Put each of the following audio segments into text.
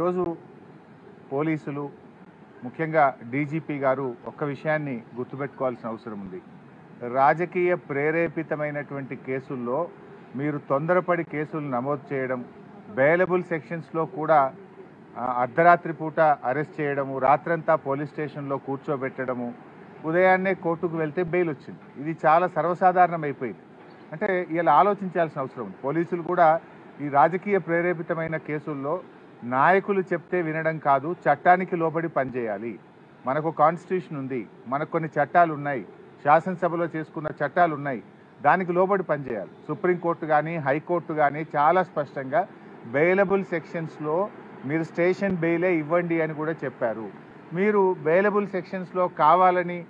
ఈరోజు పోలీసులు ముఖ్యంగా డీజీపీ గారు ఒక్క విషయాన్ని గుర్తుపెట్టుకోవాల్సిన అవసరం ఉంది. రాజకీయ ప్రేరేపితమైనటువంటి కేసుల్లో మీరు తొందరపడి కేసులు నమోదు చేయడం, బెయిలబుల్ సెక్షన్స్లో కూడా అర్ధరాత్రి పూట అరెస్ట్ చేయడము, రాత్రంతా పోలీస్ స్టేషన్లో కూర్చోబెట్టడము, ఉదయాన్నే కోర్టుకు వెళ్తే బెయిల్ వచ్చింది. ఇది చాలా సర్వసాధారణం అయిపోయింది. అంటే ఇలా ఆలోచించాల్సిన అవసరం ఉంది. పోలీసులు కూడా ఈ రాజకీయ ప్రేరేపితమైన కేసుల్లో నాయకులు చెప్తే వినడం కాదు, చట్టానికి లోబడి పనిచేయాలి. మనకు కాన్స్టిట్యూషన్ ఉంది, మనకు కొన్ని చట్టాలు ఉన్నాయి, శాసనసభలో చేసుకున్న చట్టాలు ఉన్నాయి, దానికి లోబడి పనిచేయాలి. సుప్రీంకోర్టు కానీ హైకోర్టు కానీ చాలా స్పష్టంగా బెయిలబుల్ సెక్షన్స్లో మీరు స్టేషన్ బెయిలే ఇవ్వండి అని కూడా చెప్పారు. మీరు బెయిలబుల్ సెక్షన్స్లో కావాలని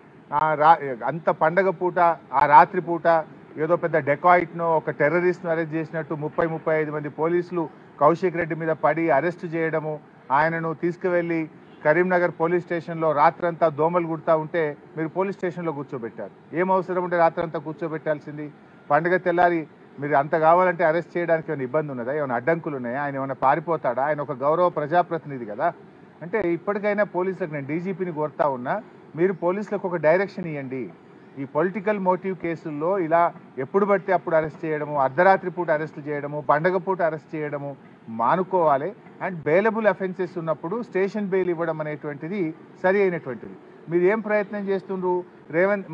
అంత పండగ పూట ఆ రాత్రి పూట ఏదో పెద్ద డెకాయిట్నో ఒక టెర్రరిస్ట్ను అరెస్ట్ చేసినట్టు 30-35 మంది పోలీసులు కౌశిక్ రెడ్డి మీద పడి అరెస్ట్ చేయడము, ఆయనను తీసుకువెళ్ళి కరీంనగర్ పోలీస్ స్టేషన్లో రాత్రంతా దోమలు కుడతా ఉంటే మీరు పోలీస్ స్టేషన్లో కూర్చోబెట్టారు. ఏం అవసరం ఉంటే రాత్రంతా కూర్చోబెట్టాల్సింది? పండుగ తెల్లారి మీరు అంత కావాలంటే అరెస్ట్ చేయడానికి ఏమైనా ఇబ్బంది ఉన్నదా? ఏమైనా అడ్డంకులు ఉన్నాయా? ఆయన ఏమైనా పారిపోతాడా? ఆయన ఒక గౌరవ ప్రజాప్రతినిధి కదా. అంటే ఇప్పటికైనా పోలీసులకు, నేను డీజీపీని కోరుతా ఉన్నా, మీరు పోలీసులకు ఒక డైరెక్షన్ ఇవ్వండి. ఈ పొలిటికల్ మోటివ్ కేసుల్లో ఇలా ఎప్పుడు పడితే అప్పుడు అరెస్ట్ చేయడము, అర్ధరాత్రి పూట అరెస్ట్ చేయడము, పండగ పూట అరెస్ట్ చేయడము మానుకోవాలి. అండ్ బెయిలబుల్ అఫెన్సెస్ ఉన్నప్పుడు స్టేషన్ బెయిల్ ఇవ్వడం అనేటువంటిది సరి అయినటువంటిది. మీరు ఏం ప్రయత్నం చేస్తుండ్రు?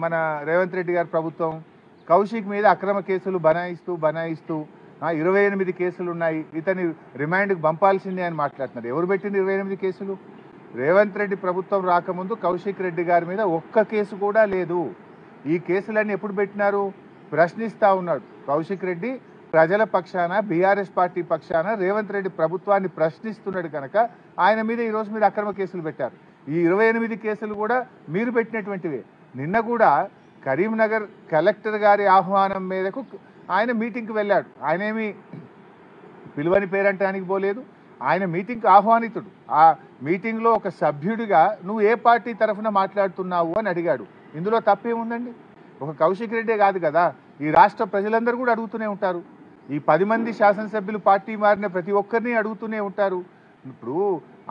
మన రేవంత్ రెడ్డి గారి ప్రభుత్వం కౌశిక్ మీద అక్రమ కేసులు బనాయిస్తూ 28 కేసులు ఉన్నాయి, ఇతని రిమాండ్కి పంపాల్సిందే అని మాట్లాడుతున్నారు. ఎవరు పెట్టింది 28 కేసులు? రేవంత్ రెడ్డి ప్రభుత్వం రాకముందు కౌశిక్ రెడ్డి గారి మీద ఒక్క కేసు కూడా లేదు. ఈ కేసులన్నీ ఎప్పుడు పెట్టినారు? ప్రశ్నిస్తూ ఉన్నాడు కౌశిక్ రెడ్డి. ప్రజల పక్షాన, బీఆర్ఎస్ పార్టీ పక్షాన రేవంత్ రెడ్డి ప్రభుత్వాన్ని ప్రశ్నిస్తున్నాడు కనుక ఆయన మీద ఈరోజు మీరు అక్రమ కేసులు పెట్టారు. ఈ 28 కేసులు కూడా మీరు పెట్టినటువంటివే. నిన్న కూడా కరీంనగర్ కలెక్టర్ గారి ఆహ్వానం మేరకు ఆయన మీటింగ్కి వెళ్ళాడు. ఆయన ఏమి పిలువని పేరంటానికి పోలేదు, ఆయన మీటింగ్కి ఆహ్వానితుడు. ఆ మీటింగ్లో ఒక సభ్యుడిగా నువ్వు ఏ పార్టీ తరఫున మాట్లాడుతున్నావు అని అడిగాడు. ఇందులో తప్పేముందండి? ఒక కౌశిక్ రెడ్డే కాదు కదా, ఈ రాష్ట్ర ప్రజలందరూ కూడా అడుగుతూనే ఉంటారు. ఈ 10 మంది శాసనసభ్యులు పార్టీ మారిన ప్రతి ఒక్కరిని అడుగుతూనే ఉంటారు. ఇప్పుడు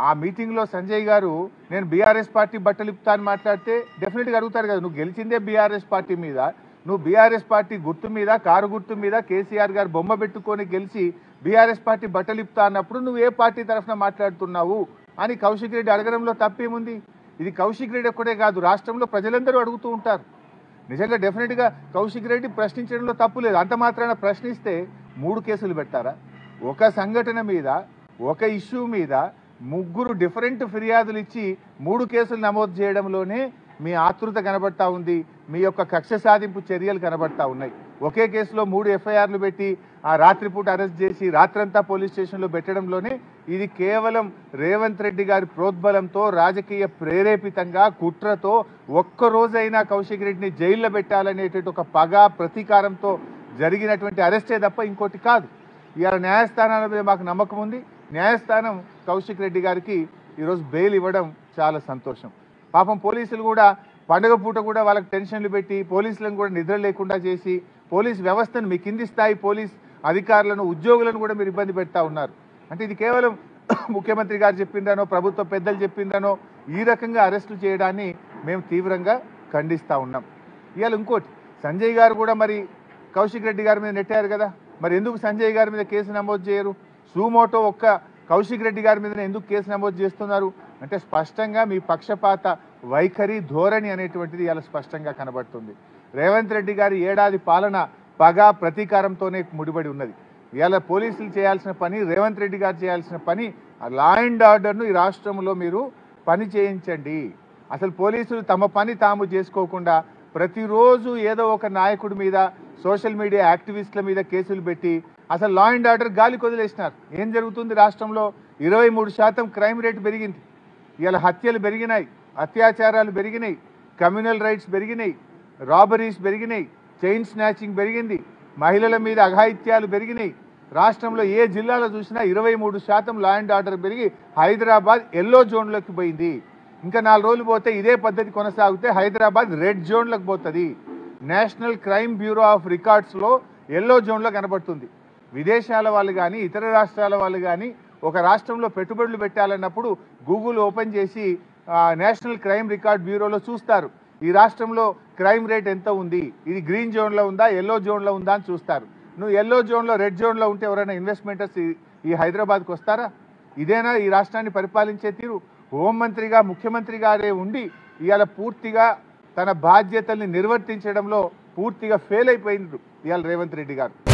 ఆ మీటింగ్లో సంజయ్ గారు నేను బీఆర్ఎస్ పార్టీ బట్టలిప్తా అని మాట్లాడితే డెఫినెట్గా అడుగుతారు కదా, నువ్వు గెలిచిందే బీఆర్ఎస్ పార్టీ మీద, నువ్వు బీఆర్ఎస్ పార్టీ గుర్తు మీద, కారు గుర్తు మీద కేసీఆర్ గారు బొమ్మ పెట్టుకొని గెలిచి బీఆర్ఎస్ పార్టీ బట్టలిప్తా అన్నప్పుడు నువ్వు ఏ పార్టీ తరఫున మాట్లాడుతున్నావు అని కౌశిక్ రెడ్డి అడగడంలో తప్పేముంది? ఇది కౌశిక్ రెడ్డి ఒక్కడే కాదు, రాష్ట్రంలో ప్రజలందరూ అడుగుతూ ఉంటారు. నిజంగా డెఫినెట్గా కౌశిక్ రెడ్డి ప్రశ్నించడంలో తప్పు లేదు. అంత మాత్రాన ప్రశ్నిస్తే 3 కేసులు పెట్టారా? ఒక సంఘటన మీద, ఒక ఇష్యూ మీద 3 డిఫరెంట్ ఫిర్యాదులు ఇచ్చి 3 కేసులు నమోదు చేయడంలోనే మీ ఆతృత కనబడతా ఉంది, మీ యొక్క కక్ష సాధింపు చర్యలు కనబడతా ఉన్నాయి. ఒకే కేసులో 3 ఎఫ్ఐఆర్లు పెట్టి ఆ రాత్రిపూట అరెస్ట్ చేసి రాత్రంతా పోలీస్ స్టేషన్లో పెట్టడంలోనే ఇది కేవలం రేవంత్ రెడ్డి గారి ప్రోద్బలంతో, రాజకీయ ప్రేరేపితంగా, కుట్రతో ఒక్కరోజైనా కౌశిక్ రెడ్డిని జైల్లో పెట్టాలనేటువంటి ఒక పగ, ప్రతీకారంతో జరిగినటువంటి అరెస్టే తప్ప ఇంకోటి కాదు. ఇవాళ న్యాయస్థానాల మీద మాకు నమ్మకం ఉంది. న్యాయస్థానం కౌశిక్ రెడ్డి గారికి ఈరోజు బెయిల్ ఇవ్వడం చాలా సంతోషం. పాపం పోలీసులు కూడా పండుగ పూట కూడా వాళ్ళకి టెన్షన్లు పెట్టి పోలీసులను కూడా నిద్ర లేకుండా చేసి పోలీస్ వ్యవస్థను, మీ కింది స్థాయి పోలీస్ అధికారులను, ఉద్యోగులను కూడా మీరు ఇబ్బంది పెడతా ఉన్నారు. అంటే ఇది కేవలం ముఖ్యమంత్రి గారు చెప్పిందనో, ప్రభుత్వ పెద్దలు చెప్పిందనో ఈ రకంగా అరెస్టులు చేయడాన్ని మేము తీవ్రంగా ఖండిస్తూ ఉన్నాం. ఇవాళ ఇంకోటి, సంజయ్ గారు కూడా మరి కౌశిక్ రెడ్డి గారి మీద నెట్టారు కదా, మరి ఎందుకు సంజయ్ గారి మీద కేసు నమోదు చేయరు? సుమోటో ఒక్క కౌశిక్ రెడ్డి గారి మీద ఎందుకు కేసు నమోదు చేస్తున్నారు అంటే స్పష్టంగా మీ పక్షపాత వైఖరి, ధోరణి అనేటువంటిది ఇలా స్పష్టంగా కనబడుతుంది. రేవంత్ రెడ్డి గారి ఏడాది పాలన పగ, ప్రతీకారంతోనే ముడిపడి ఉన్నది. ఇవాళ పోలీసులు చేయాల్సిన పని, రేవంత్ రెడ్డి గారు చేయాల్సిన పని, లా అండ్ ఆర్డర్ను ఈ రాష్ట్రంలో మీరు పని చేయించండి. అసలు పోలీసులు తమ పని తాము చేసుకోకుండా ప్రతిరోజు ఏదో ఒక నాయకుడి మీద, సోషల్ మీడియా యాక్టివిస్టుల మీద కేసులు పెట్టి అసలు లా అండ్ ఆర్డర్ గాలికి వదిలేసినారు. ఏం జరుగుతుంది? రాష్ట్రంలో 23% క్రైమ్ రేట్ పెరిగింది. ఇవాళ హత్యలు పెరిగినాయి, అత్యాచారాలు పెరిగినాయి, కమ్యూనల్ రైట్స్ పెరిగినాయి, రాబరీస్ పెరిగినాయి, చైన్ స్నాచింగ్ పెరిగింది, మహిళల మీద అఘాయిత్యాలు పెరిగినాయి. రాష్ట్రంలో ఏ జిల్లాలో చూసినా 23% లా అండ్ ఆర్డర్ పెరిగి హైదరాబాద్ ఎల్లో జోన్లోకి పోయింది. ఇంకా 4 రోజులు పోతే ఇదే పద్ధతి కొనసాగితే హైదరాబాద్ రెడ్ జోన్లోకి పోతుంది. నేషనల్ క్రైమ్ బ్యూరో ఆఫ్ రికార్డ్స్లో ఎల్లో జోన్లో కనబడుతుంది. విదేశాల వాళ్ళు కానీ, ఇతర రాష్ట్రాల వాళ్ళు కానీ ఒక రాష్ట్రంలో పెట్టుబడులు పెట్టాలన్నప్పుడు గూగుల్ ఓపెన్ చేసి నేషనల్ క్రైమ్ రికార్డ్ బ్యూరోలో చూస్తారు ఈ రాష్ట్రంలో క్రైమ్ రేట్ ఎంత ఉంది, ఇది గ్రీన్ జోన్లో ఉందా ఎల్లో జోన్లో ఉందా అని చూస్తారు. నువ్వు ఎల్లో జోన్లో రెడ్ జోన్లో ఉంటే ఎవరైనా ఇన్వెస్ట్మెంటర్స్ ఈ హైదరాబాద్కి వస్తారా? ఇదేనా ఈ రాష్ట్రాన్ని పరిపాలించే తీరు? హోంమంత్రిగా ముఖ్యమంత్రి గారే ఉండి ఇవాళ పూర్తిగా తన బాధ్యతల్ని నిర్వర్తించడంలో పూర్తిగా ఫెయిల్ అయిపోయింది ఇవాళ రేవంత్ రెడ్డి గారు.